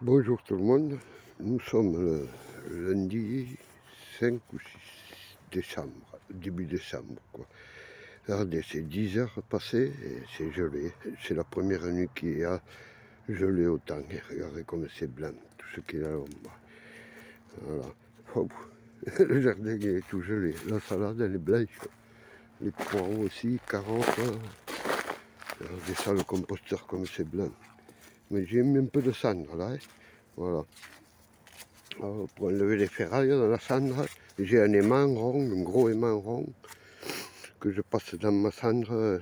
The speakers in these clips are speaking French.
Bonjour tout le monde, nous sommes le lundi 5 ou 6 décembre, début décembre quoi. Regardez, c'est 10 heures passées et c'est gelé. C'est la première nuit qui a gelé autant. Et regardez comme c'est blanc, tout ce qui est à l'ombre. Voilà. Oh, le jardin est tout gelé, la salade elle est blanche, les poireaux aussi, carottes. Regardez ça le composteur comme c'est blanc. Mais j'ai mis un peu de cendre là, hein. Voilà. Alors, pour enlever les ferrailles dans la cendre, j'ai un aimant rond, un gros aimant rond, que je passe dans ma cendre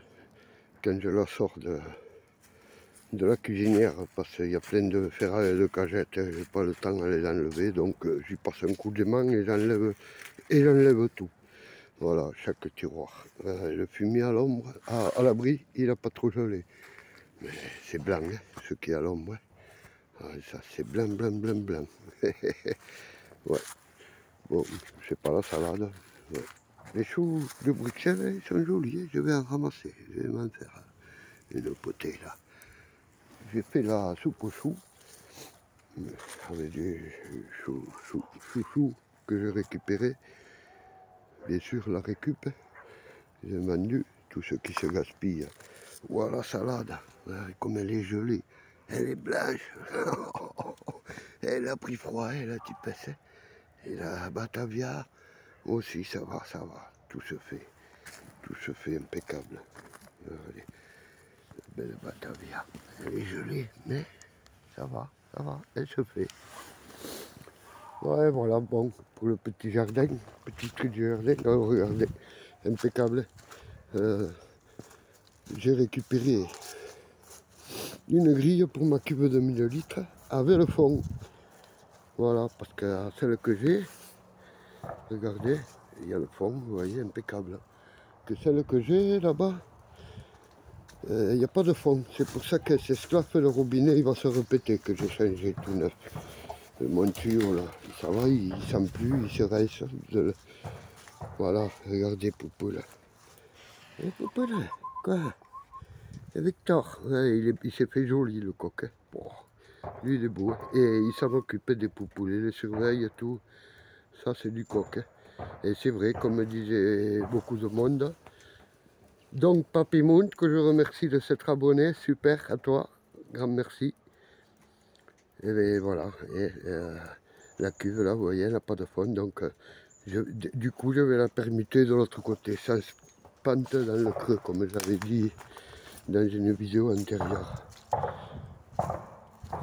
quand je la sors de la cuisinière, parce qu'il y a plein de ferrailles et de cagettes, j'ai pas le temps à les enlever, donc j'y passe un coup d'aimant et j'enlève tout. Voilà, chaque tiroir. Le fumier à l'ombre, à l'abri, il n'a pas trop gelé. Mais c'est blanc, hein, ce qui est à l'ombre. Hein. Ah, ça, c'est blanc, blanc, blanc, blanc. Ouais. Bon, c'est pas la salade. Ouais. Les choux de Bruxelles, ils sont jolis, je vais en ramasser, je vais m'en faire une potée là. J'ai fait la soupe aux choux, avec des choux que j'ai récupérés. Bien sûr, la récup, j'ai vendu tout ce qui se gaspille. Voilà la salade, comme elle est gelée, elle est blanche. Elle a pris froid, elle a petit peu. Et la Batavia aussi, ça va, tout se fait impeccable. Allez, belle Batavia, elle est gelée, mais ça va, elle se fait. Ouais, voilà, bon, pour le petit jardin, petit truc du jardin, oh, regardez, impeccable. J'ai récupéré une grille pour ma cuve de 1000 litres avec le fond. Voilà, parce que celle que j'ai, regardez, il y a le fond, vous voyez, impeccable. Que celle que j'ai là-bas, il n'y a pas de fond. C'est pour ça que s'esclaffe le robinet, il va se répéter, que j'ai changé tout neuf. Mon tuyau là, ça va, il ne sent plus, il se reste. Voilà, regardez Poupoule. Et Poupoule, quoi? C'est Victor, ouais, il s'est fait joli le coq. Hein. Bon, lui il est beau. Hein. Et il s'en occupe des poupoules, il les surveille et tout. Ça c'est du coq. Hein. Et c'est vrai, comme disait beaucoup de monde. Donc Papy Moon, que je remercie de s'être abonné, super à toi, grand merci. Et bien, voilà, et la cuve là, vous voyez, elle n'a pas de fond, donc du coup je vais la permuter de l'autre côté, sans pente dans le creux, comme j'avais dit dans une vidéo antérieure.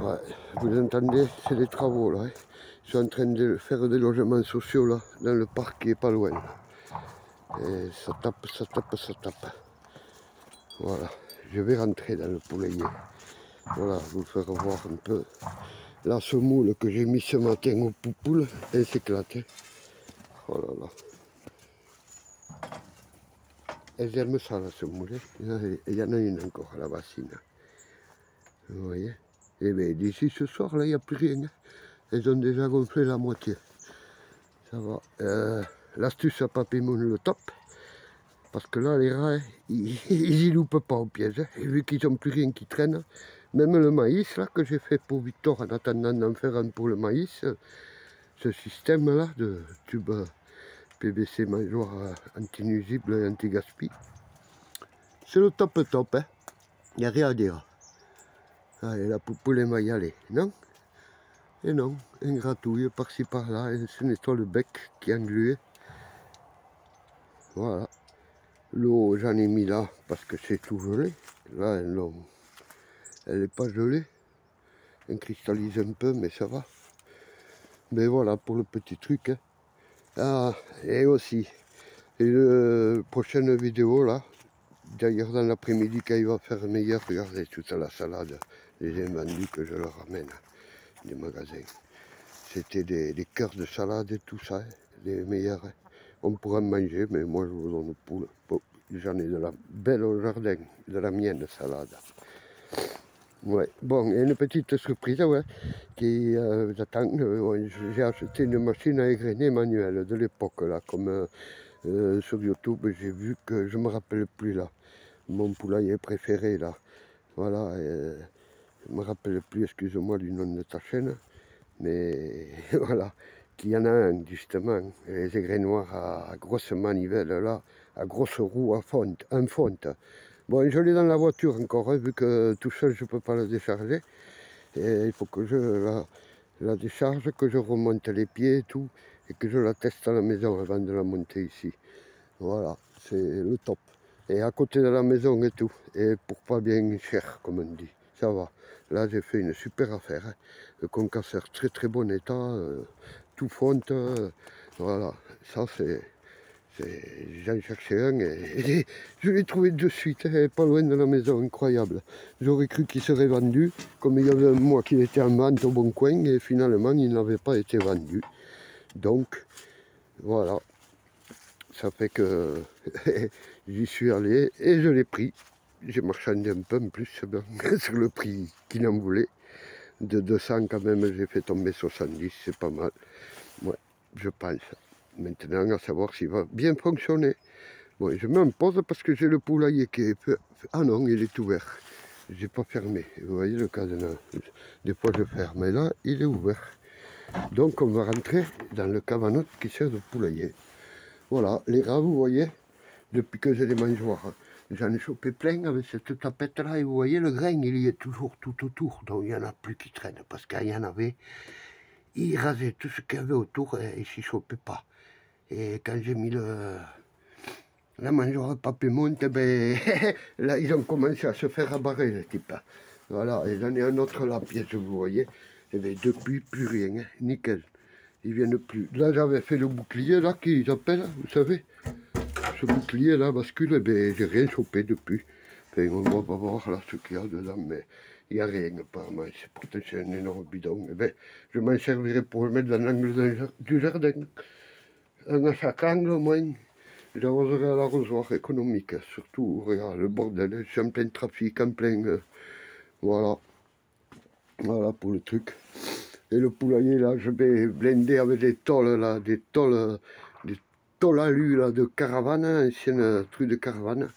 Ouais, vous entendez, c'est des travaux là. Hein. Ils sont en train de faire des logements sociaux là, dans le parc qui est pas loin. Et ça tape, ça tape, ça tape. Voilà, je vais rentrer dans le poulailler. Voilà, vous faire voir un peu la semoule que j'ai mis ce matin aux poupoules. Elle s'éclate. Hein. Oh là là. Elles aiment ça la semoule. Hein. Il y en a une encore à la bassine. Vous voyez. Et bien d'ici ce soir là, il n'y a plus rien. Hein. Elles ont déjà gonflé la moitié. Ça va. L'astuce à Papy Moon le top. Parce que là, les rats, ils y loupent pas au piège. Hein. Et vu qu'ils n'ont plus rien qui traîne, même le maïs là que j'ai fait pour Victor en attendant d'en faire un pour le maïs, ce système là de tube PVC mangeoire anti-nuisible et anti-gaspi, c'est le top top. Hein. Il n'y a rien à dire. Allez, la poupoule m'a y aller, non? Et non, un gratouille par-ci par-là, et se nettoie le bec qui est englué. Voilà. L'eau, j'en ai mis là parce que c'est tout gelé. Là, elle n'est pas gelée. Elle cristallise un peu, mais ça va. Mais voilà pour le petit truc. Hein. Ah, et aussi, et la prochaine vidéo là, d'ailleurs dans l'après-midi quand il va faire meilleur, regardez toute la salade, les invendus que je leur ramène des magasins. C'était des cœurs de salade et tout ça, hein, les meilleurs. Hein. On pourra manger, mais moi je vous donne poule. Bon, j'en ai de la belle au jardin, de la mienne salade. Ouais, bon, et une petite surprise, ouais, qui j'attends. J'ai acheté une machine à égrener manuelle de l'époque, là, comme sur YouTube, j'ai vu que je me rappelle plus là. Mon poulailler préféré, là. Voilà, je me rappelle plus, excuse-moi du nom de ta chaîne, mais voilà, qu'il y en a un justement, les aigres noirs à grosse manivelle là, à grosse roue à fonte, en fonte. Bon, je l'ai dans la voiture encore, hein, vu que tout seul je ne peux pas le décharger. Et il faut que je la décharge, que je remonte les pieds et tout, et que je la teste à la maison avant de la monter ici. Voilà, c'est le top. Et à côté de la maison et tout, et pour pas bien cher, comme on dit. Ça va. Là, j'ai fait une super affaire. Hein. Le concasseur, très très bon état, tout fonte. Voilà, ça c'est... J'en cherchais un et je l'ai trouvé de suite, hein, pas loin de la maison, incroyable. J'aurais cru qu'il serait vendu, comme il y avait un mois qu'il était en vente au Bon Coin, et finalement il n'avait pas été vendu. Donc, voilà, ça fait que j'y suis allé et je l'ai pris. J'ai marchandé un peu en plus sur le prix qu'il en voulait. De 200 quand même, j'ai fait tomber 70, c'est pas mal. Ouais, je pense. Maintenant, à savoir s'il va bien fonctionner. Bon, je mets en pause parce que j'ai le poulailler qui est... Ah non, il est ouvert. Je n'ai pas fermé. Vous voyez le cadenas. Des fois, je ferme. Et là, il est ouvert. Donc, on va rentrer dans le cabanon qui sert de poulailler. Voilà, les rats, vous voyez, depuis que j'ai les mangeoires, j'en ai chopé plein avec cette tapette-là. Et vous voyez, le grain, il y est toujours tout autour. Donc, il n'y en a plus qui traînent. Parce qu'il y en avait... Ils rasaient tout ce qu'il y avait autour et ils ne s'y chopaient pas. Et quand j'ai mis la mangeoire papier monte, ben, là, ils ont commencé à se faire abarrer, les types. Voilà, et j'en ai un autre là, pièce, vous voyez. Et bien, depuis, plus rien, hein, nickel. Ils viennent plus. Là, j'avais fait le bouclier, là, qu'ils appellent, vous savez. Ce bouclier, là, bascule, et ben, j'ai rien chopé depuis. Enfin, on va voir, là, ce qu'il y a dedans, mais il n'y a rien, apparemment. C'est pourtant, c'est un énorme bidon. Et ben, je m'en servirai pour le mettre dans l'angle du jardin. Un à chaque angle, au moins. J'arroserai à l'arrosoir économique, surtout, regarde, le bordel, je suis en plein trafic, en plein... voilà. Voilà pour le truc. Et le poulailler, là, je vais blinder avec des tôles, là, des tôles alu, là, de caravane, ancienne truc de caravane,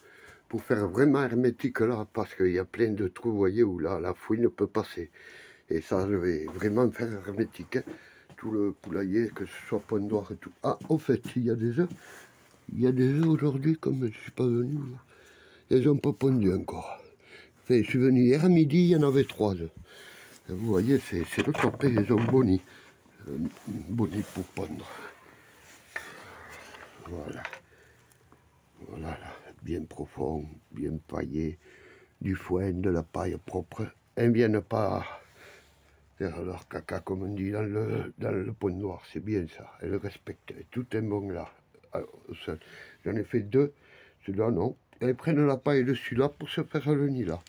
pour faire vraiment hermétique, là, parce qu'il y a plein de trous, vous voyez, où là, la fouille ne peut passer. Et ça, je vais vraiment faire hermétique, hein, tout le poulailler, que ce soit point noir et tout. Ah, au fait, il y a des œufs. Il y a des œufs aujourd'hui, comme je ne suis pas venu. Ils n'ont pas pondu encore. Enfin, je suis venu hier à midi, il y en avait 3 œufs. Et vous voyez, c'est le top, ils ont boni. Boni pour pondre. Voilà. Voilà, là, bien profond, bien paillé. Du foin, de la paille propre. Ils ne viennent pas faire leur caca, comme on dit, dans le pont noir. C'est bien ça. Elles respectent. Tout est bon là. J'en ai fait 2, celui-là non. Elles prennent la paille dessus là pour se faire le nid là.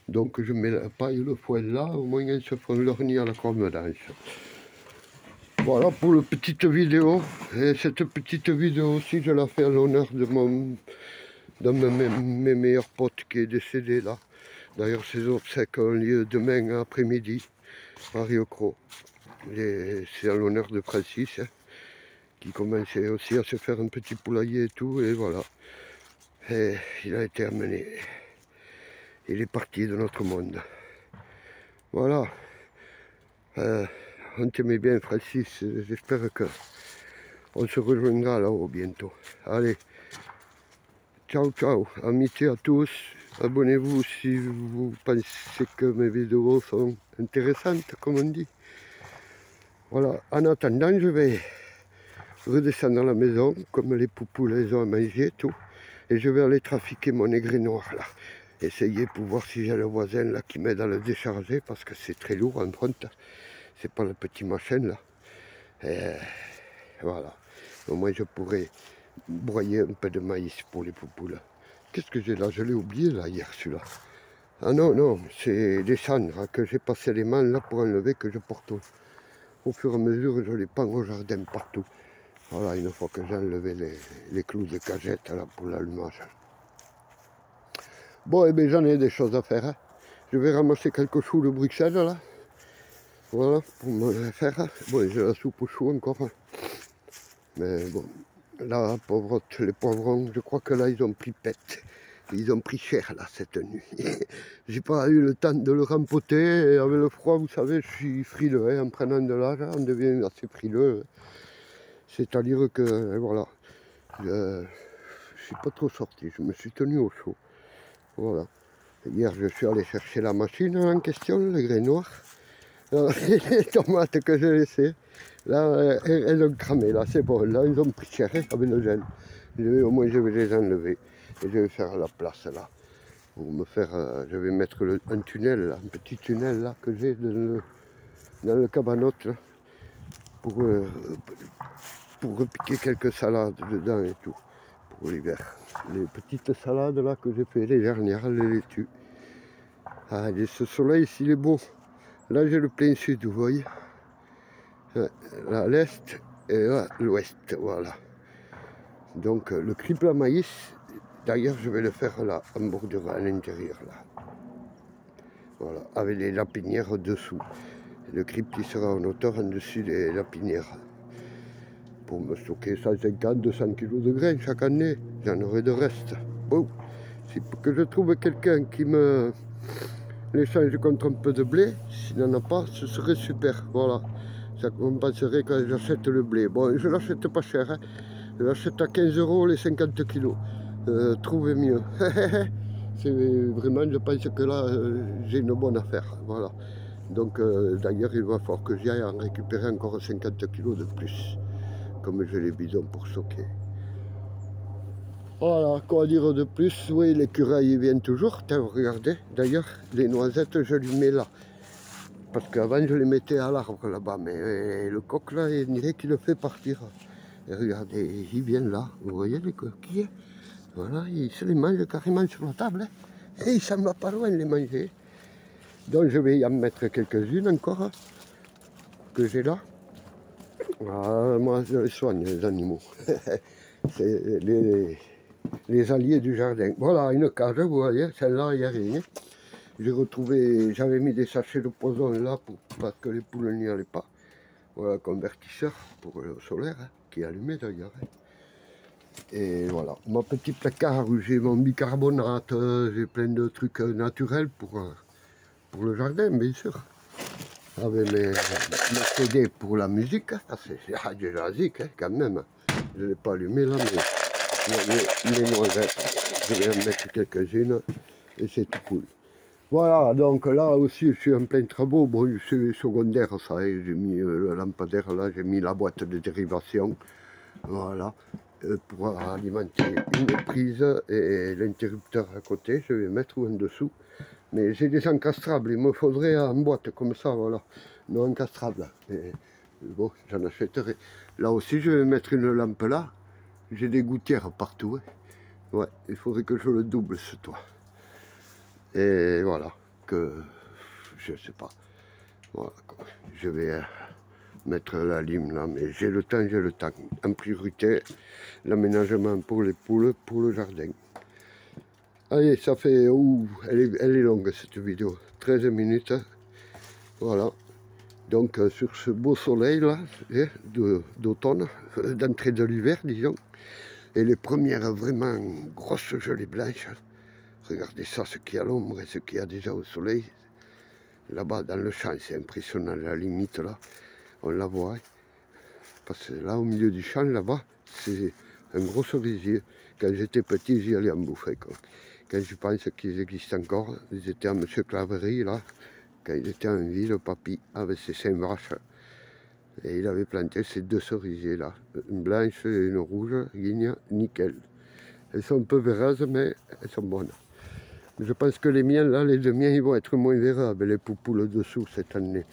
Donc je mets la paille, le foin là, au moins elles se font leur nid à la corne-danse. Voilà pour la petite vidéo. Et cette petite vidéo aussi, je la fais à l'honneur de mes meilleurs potes qui est décédé là. D'ailleurs, ses obsèques ont lieu demain après-midi à Rio Cro. C'est à l'honneur de Francis. Hein, qui commençait aussi à se faire un petit poulailler et tout, et voilà. Et il a été amené. Il est parti de notre monde. Voilà. On t'aimait bien, Francis. J'espère que on se rejoindra là-haut bientôt. Allez. Ciao, ciao. Amitié à tous. Abonnez-vous si vous pensez que mes vidéos sont intéressantes, comme on dit. Voilà. En attendant, je vais redescendre à la maison, comme les poupous les ont mangé, tout. Et je vais aller trafiquer mon aigre noir, là. Essayer pour voir si j'ai le voisin, là, qui m'aide à le décharger, parce que c'est très lourd en front. C'est pas le petit machin, là. Et voilà. Au moins, je pourrais broyer un peu de maïs pour les poupous, là. Qu'est-ce que j'ai là? Je l'ai oublié, là, hier, celui-là. Ah non, non, c'est des cendres hein, que j'ai passé les mains, là, pour enlever, que je porte au fur et à mesure, je les pends au jardin partout. Voilà, une fois que j'ai enlevé les clous de cagette là, pour l'allumage. Bon, et bien j'en ai des choses à faire. Hein. Je vais ramasser quelques choux de Bruxelles là. Voilà, pour me les faire. Hein. Bon, j'ai la soupe aux choux encore. Hein. Mais bon, là, pauvrotte, les poivrons, je crois que là, ils ont pris pète. Ils ont pris cher là cette nuit. J'ai pas eu le temps de le rempoter. Et avec le froid, vous savez, je suis frileux. Hein. En prenant de l'âge, on devient assez frileux. C'est-à-dire que voilà, je suis pas trop sorti. Je me suis tenu au chaud. Voilà. Hier, je suis allé chercher la machine en question, le grès noir. Les tomates que j'ai laissées, là, elles ont cramé. Là, c'est bon. Là, ils ont pris cher avec le gel. Au moins, je vais les enlever. Et je vais faire la place là. Pour me faire, je vais mettre un tunnel, là, un petit tunnel là que j'ai dans le cabanot là, pour repiquer quelques salades dedans et tout pour l'hiver. Les petites salades là que j'ai fait les dernières, les laitues. Ah, et ce soleil s'il est beau. Là j'ai le plein sud, vous voyez. Là l'est et là l'ouest, voilà. Donc le crible à maïs. D'ailleurs, je vais le faire là, en bordure à l'intérieur, là. Voilà, avec les lapinières dessous. Le crible qui sera en hauteur en dessus des lapinières. Pour me stocker 150-200 kg de grains chaque année. J'en aurai de reste. Oh, c'est pour que je trouve quelqu'un qui me l'échange contre un peu de blé. S'il n'en a pas, ce serait super. Voilà, ça compenserait quand j'achète le blé. Bon, je l'achète pas cher, hein. Je l'achète à 15 € les 50 kg. Trouvez mieux. C'est vraiment, je pense que là, j'ai une bonne affaire. Voilà. Donc, d'ailleurs, il va falloir que j'aille en récupérer encore 50 kg de plus. Comme j'ai les bidons pour stocker. Voilà, quoi dire de plus? Oui, l'écureuil il vient toujours. Regardez, d'ailleurs, les noisettes, je lui mets là. Parce qu'avant, je les mettais à l'arbre là-bas. Mais le coq, là, il dirait qu'il le fait partir. Et regardez, il vient là. Vous voyez les coquilles? Voilà, il se les mange carrément sur la table. Hein. Et il s'en va pas loin de les manger. Donc je vais y en mettre quelques-unes encore, hein, que j'ai là. Ah, moi je les soigne les animaux. C'est les alliés du jardin. Voilà une cage, vous voyez, celle-là il n'y a rien. J'ai retrouvé, j'avais mis des sachets de poison là pour pas que les poules n'y allaient pas. Voilà un convertisseur pour le solaire, hein, qui est allumé d'ailleurs. Hein. Et voilà, mon petit placard où j'ai mon bicarbonate, j'ai plein de trucs naturels pour le jardin, bien sûr. Avec mes CD pour la musique, ça c'est Radio Jazzic, hein, quand même. Je ne l'ai pas allumé là, mais les noisettes, je vais en mettre quelques-unes et c'est tout cool. Voilà, donc là aussi je suis en plein travaux, bon c'est secondaire ça, hein, j'ai mis le lampadaire là, j'ai mis la boîte de dérivation, voilà. Pour alimenter une prise et l'interrupteur à côté, je vais mettre en dessous. Mais j'ai des encastrables, il me faudrait en boîte comme ça, voilà, non encastrable. Et bon, j'en achèterai. Là aussi, je vais mettre une lampe là. J'ai des gouttières partout. Hein. Ouais, il faudrait que je le double ce toit. Et voilà, que je sais pas. Voilà, je vais mettre la lime là, mais j'ai le temps, j'ai le temps. En priorité, l'aménagement pour les poules, pour le jardin. Allez, ça fait... Ouh, elle est longue cette vidéo, 13 minutes. Voilà. Donc sur ce beau soleil là, d'automne, d'entrée de l'hiver, disons. Et les premières vraiment grosses gelées blanches. Regardez ça, ce qu'il y a à l'ombre et ce qu'il y a déjà au soleil. Là-bas dans le champ, c'est impressionnant, la limite là. On la voit. Hein. Parce que là, au milieu du champ, là-bas, c'est un gros cerisier. Quand j'étais petit, j'y allais en bouffer. Quoi. Quand je pense qu'ils existent encore, ils étaient à M. Claverie, là, quand il était en ville, papy, avec ses 5 vaches. Et il avait planté ces 2 cerisiers, là, une blanche et une rouge, guigne, nickel. Elles sont un peu véreuses, mais elles sont bonnes. Je pense que les miens, là, les 2 miens, ils vont être moins véreux avec les poupoules dessous cette année.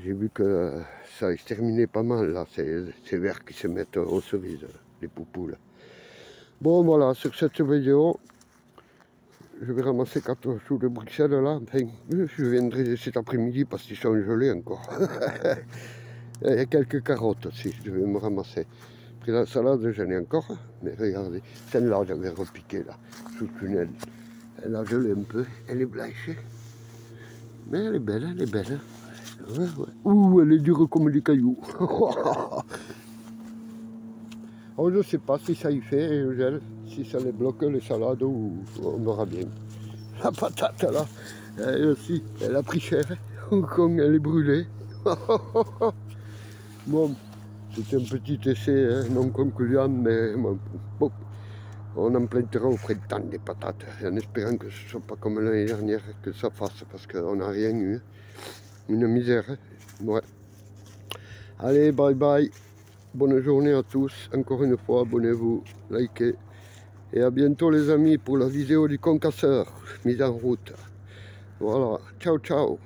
J'ai vu que ça a exterminé pas mal, là, ces vers qui se mettent aux cerises, les poupoules. Bon, voilà, sur cette vidéo, je vais ramasser 4 choux de Bruxelles, là. Enfin, je viendrai cet après-midi parce qu'ils sont gelés encore. Il y a quelques carottes aussi, je vais me ramasser. Puis la salade, j'en ai encore, mais regardez, celle-là, j'avais repiqué, là, sous le tunnel. Elle a gelé un peu, elle est blanche. Mais elle est belle, elle est belle. Ouais, ouais. Ouh, elle est dure comme des cailloux. Alors je sais pas si ça y fait le gel, si ça les bloque les salades ou on verra bien. La patate là, elle aussi, elle a pris cher, comme elle est brûlée. Bon, c'était un petit essai hein, non concluant, mais bon, on en plantera au printemps des patates, en espérant que ce ne soit pas comme l'année dernière, que ça fasse, parce qu'on n'a rien eu. Une misère. Ouais. Allez, bye bye. Bonne journée à tous. Encore une fois, abonnez-vous, likez. Et à bientôt les amis pour la vidéo du concasseur mise en route. Voilà. Ciao, ciao.